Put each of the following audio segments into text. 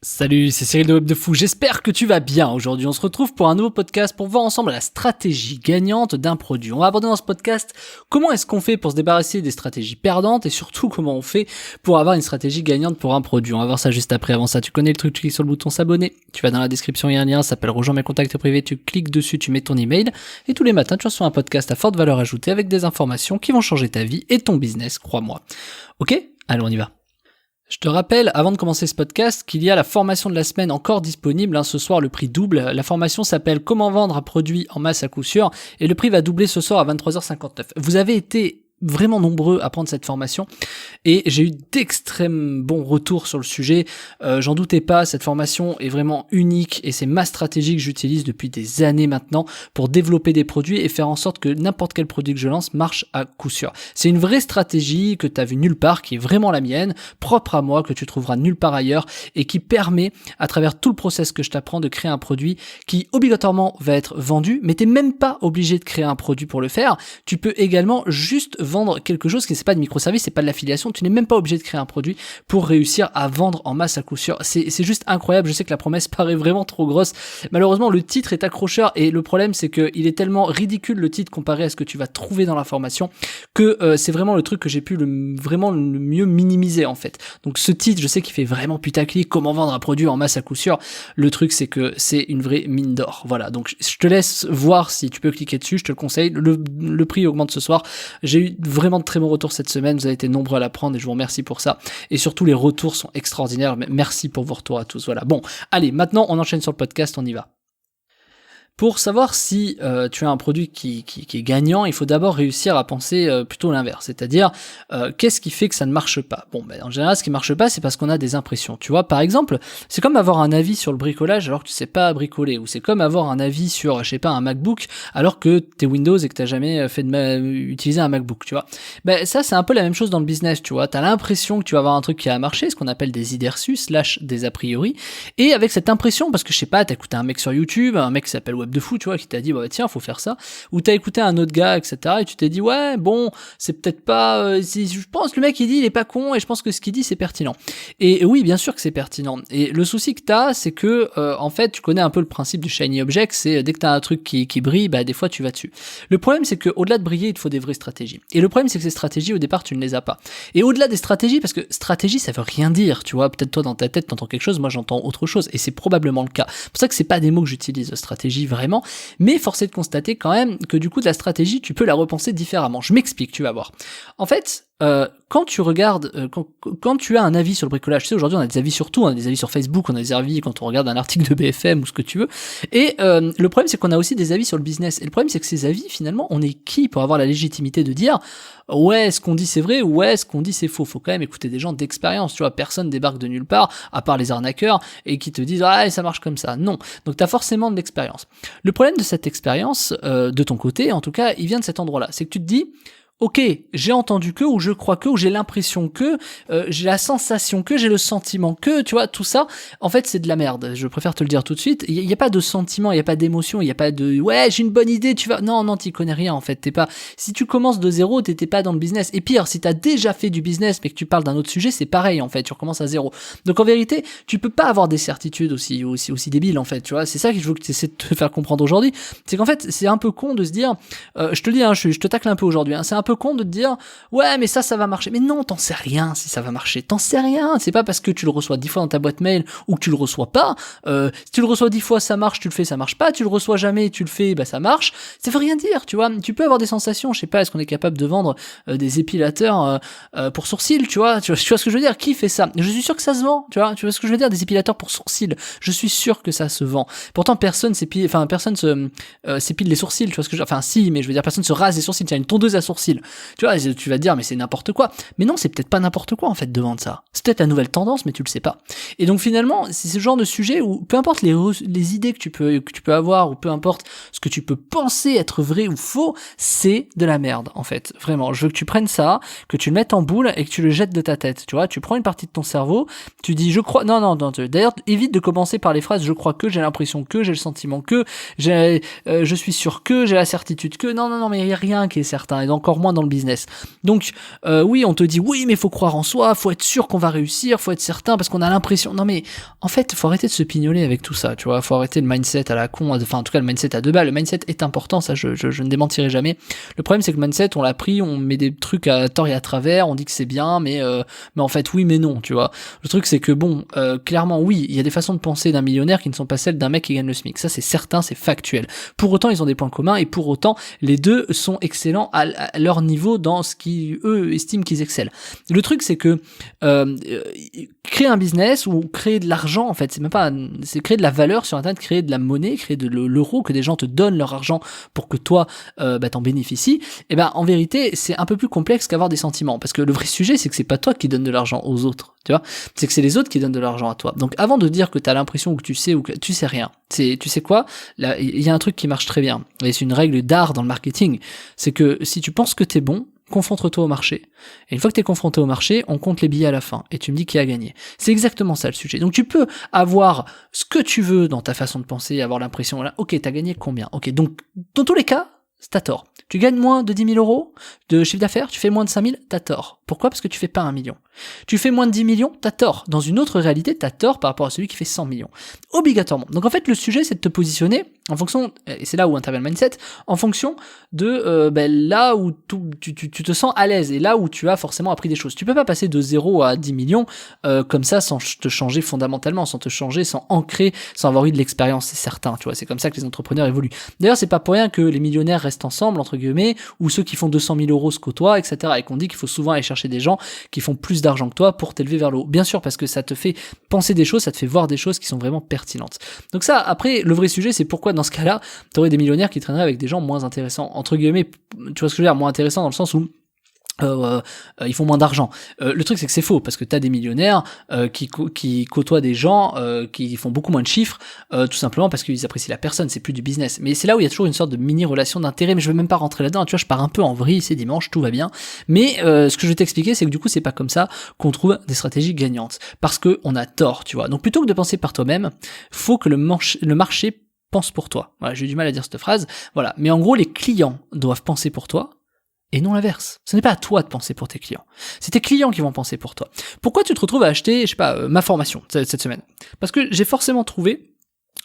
Salut, c'est Cyril de Web de Fou, j'espère que tu vas bien. Aujourd'hui, on se retrouve pour un nouveau podcast pour voir ensemble la stratégie gagnante d'un produit. On va aborder dans ce podcast comment est-ce qu'on fait pour se débarrasser des stratégies perdantes et surtout comment on fait pour avoir une stratégie gagnante pour un produit. On va voir ça juste après. Avant ça, tu connais le truc, tu cliques sur le bouton s'abonner, tu vas dans la description, il y a un lien, ça s'appelle rejoins mes contacts privés, tu cliques dessus, tu mets ton email et tous les matins, tu reçois un podcast à forte valeur ajoutée avec des informations qui vont changer ta vie et ton business, crois-moi. Ok? Allez, on y va. Je te rappelle, avant de commencer ce podcast, qu'il y a la formation de la semaine encore disponible. Ce soir, le prix double. La formation s'appelle « Comment vendre un produit en masse à coup sûr » et le prix va doubler ce soir à 23h59. Vous avez été vraiment nombreux à prendre cette formation et j'ai eu d'extrêmes bons retours sur le sujet. J'en doutais pas, cette formation est vraiment unique et c'est ma stratégie que j'utilise depuis des années maintenant pour développer des produits et faire en sorte que n'importe quel produit que je lance marche à coup sûr. C'est une vraie stratégie que tu as vue nulle part, qui est vraiment la mienne, propre à moi, que tu trouveras nulle part ailleurs et qui permet, à travers tout le process que je t'apprends, de créer un produit qui obligatoirement va être vendu, mais t'es même pas obligé de créer un produit pour le faire. Tu peux également juste vendre quelque chose qui c'est pas de microservice, c'est pas de l'affiliation, tu n'es même pas obligé de créer un produit pour réussir à vendre en masse à coup sûr. C'est juste incroyable. Je sais que la promesse paraît vraiment trop grosse. Malheureusement, le titre est accrocheur et le problème c'est que il est tellement ridicule, le titre, comparé à ce que tu vas trouver dans la formation, que c'est vraiment le truc que j'ai pu vraiment le mieux minimiser en fait. Donc ce titre, je sais qu'il fait vraiment putaclic, comment vendre un produit en masse à coup sûr. Le truc c'est que c'est une vraie mine d'or. Voilà, donc je te laisse voir si tu peux cliquer dessus, je te le conseille. Le prix augmente ce soir. J'ai eu vraiment de très bons retours cette semaine, vous avez été nombreux à la prendre et je vous remercie pour ça. Et surtout les retours sont extraordinaires, merci pour vos retours à tous. Voilà, bon, allez, maintenant on enchaîne sur le podcast, on y va. Pour savoir si tu as un produit qui est gagnant, il faut d'abord réussir à penser plutôt l'inverse, c'est-à-dire qu'est-ce qui fait que ça ne marche pas. Bon, en général, ce qui marche pas, c'est parce qu'on a des impressions. Tu vois, par exemple, c'est comme avoir un avis sur le bricolage alors que tu sais pas bricoler, ou c'est comme avoir un avis sur, je sais pas, un MacBook alors que t'es Windows et que t'as jamais utilisé un MacBook, tu vois. Ça, c'est un peu la même chose dans le business, tu vois. T'as l'impression que tu vas avoir un truc qui a marché, ce qu'on appelle des idées reçues / des a priori, et avec cette impression, parce que je sais pas, t'as écouté un mec sur YouTube, un mec qui s'appelle Web de Fou, tu vois, qui t'a dit bah tiens, faut faire ça, ou t'as écouté un autre gars, etc., et tu t'es dit ouais, bon, c'est peut-être pas, je pense le mec il dit il est pas con et je pense que ce qu'il dit c'est pertinent. Et oui, bien sûr que c'est pertinent. Et le souci que t'as, c'est que en fait, tu connais un peu le principe du shiny object, c'est dès que t'as un truc qui brille, bah des fois tu vas dessus. Le problème c'est que au-delà de briller, il te faut des vraies stratégies. Et le problème c'est que ces stratégies au départ tu ne les as pas. Et au-delà des stratégies, parce que stratégie ça veut rien dire, tu vois, peut-être toi dans ta tête t'entends quelque chose, moi j'entends autre chose, et c'est probablement le cas. C'est pour ça que c'est pas des mots que j'utilise, stratégie vraiment, mais force est de constater quand même que du coup de la stratégie tu peux la repenser différemment. Je m'explique, tu vas voir. En fait, quand tu regardes, quand tu as un avis sur le bricolage, tu sais, aujourd'hui on a des avis sur tout, on a des avis sur Facebook, on a des avis quand on regarde un article de BFM ou ce que tu veux, et le problème c'est qu'on a aussi des avis sur le business, et le problème c'est que ces avis, finalement, on est qui pour avoir la légitimité de dire ouais, ce qu'on dit c'est vrai, ou ouais, ce qu'on dit c'est faux. Faut quand même écouter des gens d'expérience, tu vois, personne débarque de nulle part, à part les arnaqueurs, et qui te disent ah ça marche comme ça. Non, donc t'as forcément de l'expérience. Le problème de cette expérience, de ton côté, en tout cas, il vient de cet endroit-là, c'est que tu te dis ok, j'ai entendu que, ou je crois que, ou j'ai l'impression que, j'ai la sensation que, j'ai le sentiment que, tu vois, tout ça, en fait, c'est de la merde. Je préfère te le dire tout de suite. Il y a pas de sentiment, il y a pas d'émotion, il y a pas de ouais, j'ai une bonne idée, tu vas. Non, t'y connais rien en fait. T'es pas. Si tu commences de zéro, t'étais pas dans le business. Et pire, si t'as déjà fait du business, mais que tu parles d'un autre sujet, c'est pareil en fait. Tu recommences à zéro. Donc en vérité, tu peux pas avoir des certitudes aussi débiles en fait. Tu vois, c'est ça que je veux que tu essaies de te faire comprendre aujourd'hui. C'est qu'en fait, c'est un peu con de se dire, je te le dis, hein, je te tacle un peu aujourd'hui. Hein, c'est un peu con de te dire ouais mais ça va marcher, mais non, t'en sais rien si ça va marcher, t'en sais rien, c'est pas parce que tu le reçois 10 fois dans ta boîte mail ou que tu le reçois pas, si tu le reçois 10 fois ça marche, tu le fais, ça marche pas, tu le reçois jamais, tu le fais, bah ça marche, ça veut rien dire, tu vois. Tu peux avoir des sensations, je sais pas, est-ce qu'on est capable de vendre des épilateurs pour sourcils, tu vois ce que je veux dire, qui fait ça? Je suis sûr que ça se vend, tu vois ce que je veux dire, des épilateurs pour sourcils, je suis sûr que ça se vend. Pourtant personne s'épile les sourcils, tu vois ce que je veux dire, enfin si, mais je veux dire personne se rase les sourcils, tiens, une tondeuse à sourcils. Tu vois, tu vas te dire mais c'est n'importe quoi. Mais non, c'est peut-être pas n'importe quoi en fait de vendre ça. C'est peut-être la nouvelle tendance, mais tu le sais pas. Et donc finalement, c'est ce genre de sujet où peu importe les idées que tu peux avoir, ou peu importe ce que tu peux penser être vrai ou faux, c'est de la merde en fait. Vraiment, je veux que tu prennes ça, que tu le mettes en boule et que tu le jettes de ta tête. Tu vois, tu prends une partie de ton cerveau, tu dis je crois. Non. D'ailleurs, évite de commencer par les phrases je crois que, j'ai l'impression que, j'ai le sentiment que, je suis sûr que, j'ai la certitude que. Non, mais il y a rien qui est certain. Et encore moins dans le business. Donc oui, on te dit oui, mais faut croire en soi, faut être sûr qu'on va réussir, faut être certain parce qu'on a l'impression. Non mais en fait, faut arrêter de se pignoler avec tout ça, tu vois. Faut arrêter le mindset à la con, enfin en tout cas le mindset à 2 balles. Le mindset est important, ça je ne démentirai jamais. Le problème c'est que le mindset, on l'a pris, on met des trucs à tort et à travers, on dit que c'est bien, mais en fait oui mais non, tu vois. Le truc c'est que bon, clairement oui, il y a des façons de penser d'un millionnaire qui ne sont pas celles d'un mec qui gagne le SMIC. Ça c'est certain, c'est factuel. Pour autant, ils ont des points communs et pour autant, les deux sont excellents à leur niveau dans ce qui eux estiment qu'ils excellent. Le truc c'est que créer un business ou créer de l'argent, en fait, c'est même pas, c'est créer de la valeur sur internet, créer de la monnaie, créer de l'euro, que des gens te donnent leur argent pour que toi t'en bénéficies. Et ben en vérité, c'est un peu plus complexe qu'avoir des sentiments, parce que le vrai sujet c'est que c'est pas toi qui donne de l'argent aux autres, tu vois, c'est que c'est les autres qui donnent de l'argent à toi. Donc avant de dire que t'as l'impression ou que tu sais ou que tu sais rien, tu sais quoi, là il y a un truc qui marche très bien et c'est une règle d'art dans le marketing, c'est que si tu penses que t'es bon, confronte-toi au marché. Et une fois que t'es confronté au marché, on compte les billets à la fin. Et tu me dis qui a gagné. C'est exactement ça le sujet. Donc tu peux avoir ce que tu veux dans ta façon de penser, avoir l'impression, là, ok, t'as gagné combien? Ok, donc dans tous les cas, t'as tort. Tu gagnes moins de 10 000 euros de chiffre d'affaires, tu fais moins de 5 000, t'as tort. Pourquoi? Parce que tu fais pas 1 million. Tu fais moins de 10 millions, t'as tort. Dans une autre réalité, t'as tort par rapport à celui qui fait 100 millions. Obligatoirement. Donc en fait, le sujet, c'est de te positionner en fonction, et c'est là où intervient le mindset, en fonction de là où tu te sens à l'aise et là où tu as forcément appris des choses. Tu peux pas passer de 0 à 10 millions comme ça sans te changer fondamentalement, sans te changer, sans ancrer, sans avoir eu de l'expérience, c'est certain. Tu vois, c'est comme ça que les entrepreneurs évoluent. D'ailleurs, c'est pas pour rien que les millionnaires restent ensemble, entre guillemets, ou ceux qui font 200 000 euros se côtoient, etc. Et qu'on dit qu'il faut souvent aller chercher des gens qui font plus d'argent que toi pour t'élever vers le haut. Bien sûr, parce que ça te fait penser des choses, ça te fait voir des choses qui sont vraiment pertinentes. Donc ça, après, le vrai sujet, c'est pourquoi dans ce cas-là, t'aurais des millionnaires qui traîneraient avec des gens moins intéressants, entre guillemets, tu vois ce que je veux dire, moins intéressants dans le sens où ils font moins d'argent. Le truc c'est que c'est faux parce que t'as des millionnaires qui côtoient des gens qui font beaucoup moins de chiffres tout simplement parce qu'ils apprécient la personne, c'est plus du business. Mais c'est là où il y a toujours une sorte de mini relation d'intérêt, mais je veux même pas rentrer là-dedans, tu vois, je pars un peu en vrille, c'est dimanche, tout va bien. Mais ce que je vais t'expliquer c'est que du coup c'est pas comme ça qu'on trouve des stratégies gagnantes parce que on a tort, tu vois. Donc plutôt que de penser par toi-même, faut que le marché pense pour toi. Voilà, j'ai eu du mal à dire cette phrase. Voilà, mais en gros les clients doivent penser pour toi. Et non l'inverse. Ce n'est pas à toi de penser pour tes clients. C'est tes clients qui vont penser pour toi. Pourquoi tu te retrouves à acheter, je sais pas, ma formation cette semaine? Parce que j'ai forcément trouvé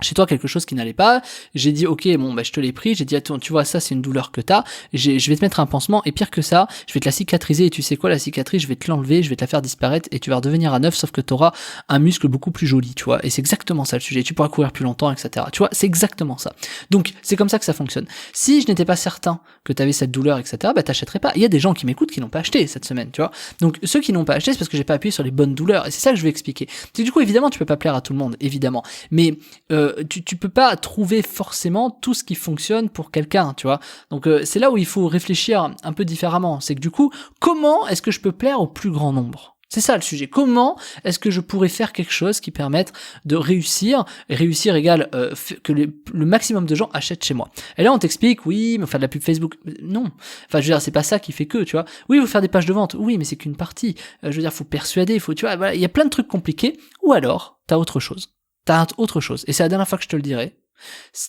chez toi quelque chose qui n'allait pas, j'ai dit ok bon je te l'ai pris, j'ai dit attends tu vois ça c'est une douleur que t'as, je vais te mettre un pansement et pire que ça, je vais te la cicatriser et tu sais quoi la cicatrice je vais te l'enlever, je vais te la faire disparaître et tu vas redevenir à neuf sauf que t'auras un muscle beaucoup plus joli tu vois et c'est exactement ça le sujet, tu pourras courir plus longtemps etc. Tu vois c'est exactement ça. Donc c'est comme ça que ça fonctionne. Si je n'étais pas certain que t'avais cette douleur etc t'achèterais pas. Il y a des gens qui m'écoutent qui n'ont pas acheté cette semaine tu vois. Donc ceux qui n'ont pas acheté c'est parce que j'ai pas appuyé sur les bonnes douleurs et c'est ça que je vais expliquer. C'est du coup évidemment tu peux pas plaire à tout le monde évidemment mais tu peux pas trouver forcément tout ce qui fonctionne pour quelqu'un, tu vois. Donc c'est là où il faut réfléchir un peu différemment. C'est que du coup, comment est-ce que je peux plaire au plus grand nombre ? C'est ça le sujet. Comment est-ce que je pourrais faire quelque chose qui permette de réussir? Réussir égale que le maximum de gens achètent chez moi. Et là on t'explique, oui, mais faire de la pub Facebook, non. Enfin je veux dire, c'est pas ça qui fait que, tu vois. Oui, vous faire des pages de vente, oui, mais c'est qu'une partie. Je veux dire, faut persuader, tu vois, voilà, il y a plein de trucs compliqués. Ou alors, t'as autre chose. T'as autre chose, et c'est la dernière fois que je te le dirai,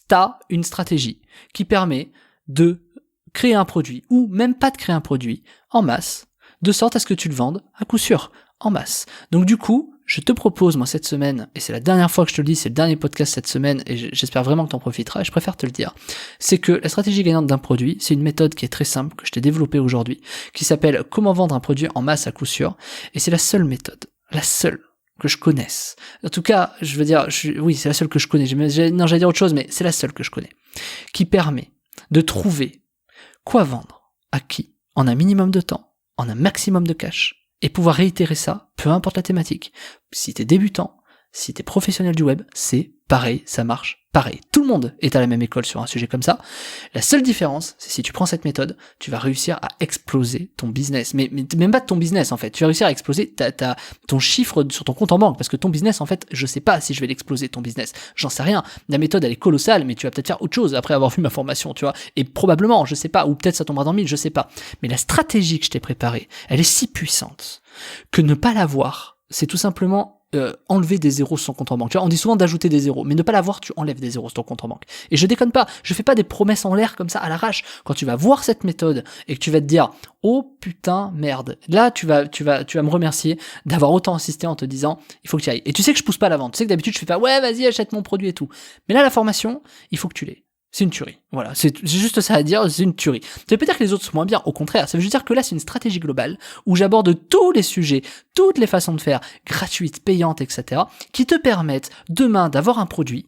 t'as une stratégie qui permet de créer un produit, ou même pas de créer un produit, en masse, de sorte à ce que tu le vendes, à coup sûr, en masse. Donc du coup, je te propose, moi, cette semaine, et c'est la dernière fois que je te le dis, c'est le dernier podcast cette semaine, et j'espère vraiment que t'en profiteras, et je préfère te le dire, c'est que la stratégie gagnante d'un produit, c'est une méthode qui est très simple, que je t'ai développée aujourd'hui, qui s'appelle « Comment vendre un produit en masse à coup sûr », et c'est la seule méthode, la seule, que je connaisse. En tout cas, je veux dire, oui, c'est la seule que je connais. Non, j'allais dire autre chose, mais c'est la seule que je connais. Qui permet de trouver quoi vendre, à qui, en un minimum de temps, en un maximum de cash, et pouvoir réitérer ça, peu importe la thématique. Si t'es débutant, si t'es professionnel du web, c'est pareil, ça marche pareil. Tout le monde est à la même école sur un sujet comme ça. La seule différence, c'est si tu prends cette méthode, tu vas réussir à exploser ton business. Mais même pas ton business, en fait. Tu vas réussir à exploser ton chiffre sur ton compte en banque. Parce que ton business, en fait, je sais pas si je vais l'exploser, ton business. J'en sais rien. La méthode, elle est colossale, mais tu vas peut-être faire autre chose après avoir vu ma formation, tu vois. Et probablement, je sais pas, ou peut-être ça tombera dans le mille, je sais pas. Mais la stratégie que je t'ai préparée, elle est si puissante que ne pas l'avoir, c'est tout simplement enlever des zéros sur ton compte en banque. Tu vois, on dit souvent d'ajouter des zéros, mais ne pas l'avoir, tu enlèves des zéros sur ton compte en banque. Et je déconne pas, je fais pas des promesses en l'air comme ça à l'arrache. Quand tu vas voir cette méthode et que tu vas te dire oh putain merde, là tu vas me remercier d'avoir autant insisté en te disant il faut que tu y ailles. Et tu sais que je pousse pas la vente, tu sais que d'habitude je fais pas ouais vas-y achète mon produit et tout. Mais là la formation, il faut que tu l'aies. C'est une tuerie. Voilà, c'est juste ça à dire, c'est une tuerie. Ça veut pas dire que les autres sont moins bien, au contraire, ça veut juste dire que là c'est une stratégie globale où j'aborde tous les sujets, toutes les façons de faire, gratuites, payantes, etc., qui te permettent demain d'avoir un produit,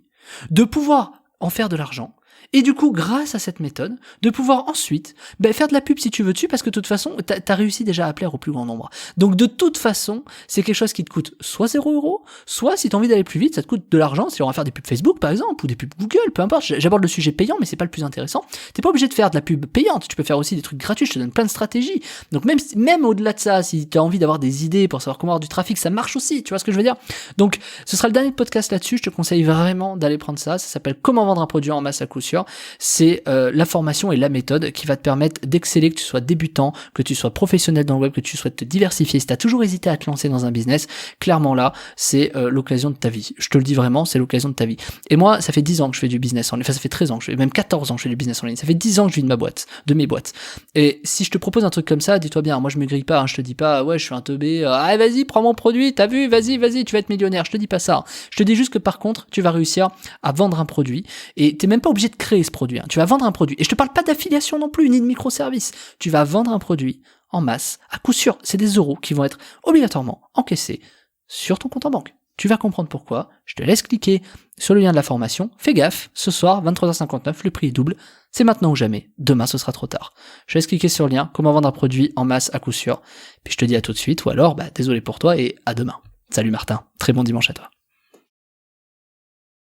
de pouvoir en faire de l'argent, et du coup, grâce à cette méthode, de pouvoir ensuite faire de la pub si tu veux dessus, parce que de toute façon, t'as réussi déjà à plaire au plus grand nombre. Donc de toute façon, c'est quelque chose qui te coûte soit 0€, soit si t'as envie d'aller plus vite, ça te coûte de l'argent, si on va faire des pubs Facebook par exemple, ou des pubs Google, peu importe, j'aborde le sujet payant, mais c'est pas le plus intéressant. T'es pas obligé de faire de la pub payante, tu peux faire aussi des trucs gratuits, je te donne plein de stratégies. Donc même au-delà de ça, si t'as envie d'avoir des idées pour savoir comment avoir du trafic, ça marche aussi, tu vois ce que je veux dire? Donc ce sera le dernier podcast là-dessus, je te conseille vraiment d'aller prendre ça s'appelle Comment vendre un produit en masse à coup sûr. C'est la formation et la méthode qui va te permettre d'exceller, que tu sois débutant, que tu sois professionnel dans le web, que tu souhaites te diversifier. Si tu as toujours hésité à te lancer dans un business, clairement là, c'est l'occasion de ta vie. Je te le dis vraiment, c'est l'occasion de ta vie. Et moi, ça fait 10 ans que je fais du business en ligne. Enfin, ça fait 13 ans, même 14 ans que je fais du business en ligne. Ça fait 10 ans que je vis de mes boîtes. Et si je te propose un truc comme ça, dis-toi bien, moi je me grille pas, je te dis pas, ouais, je suis un teubé, vas-y, prends mon produit, t'as vu, vas-y, tu vas être millionnaire. Je te dis pas ça. Je te dis juste que par contre, tu vas réussir à vendre un produit et t'es même pas obligé de créer ce produit. Tu vas vendre un produit. Et je te parle pas d'affiliation non plus, ni de microservices. Tu vas vendre un produit en masse. À coup sûr, c'est des euros qui vont être obligatoirement encaissés sur ton compte en banque. Tu vas comprendre pourquoi. Je te laisse cliquer sur le lien de la formation. Fais gaffe, ce soir, 23h59, le prix est double. C'est maintenant ou jamais. Demain, ce sera trop tard. Je te laisse cliquer sur le lien. Comment vendre un produit en masse à coup sûr. Puis je te dis à tout de suite, ou alors, désolé pour toi et à demain. Salut Martin. Très bon dimanche à toi.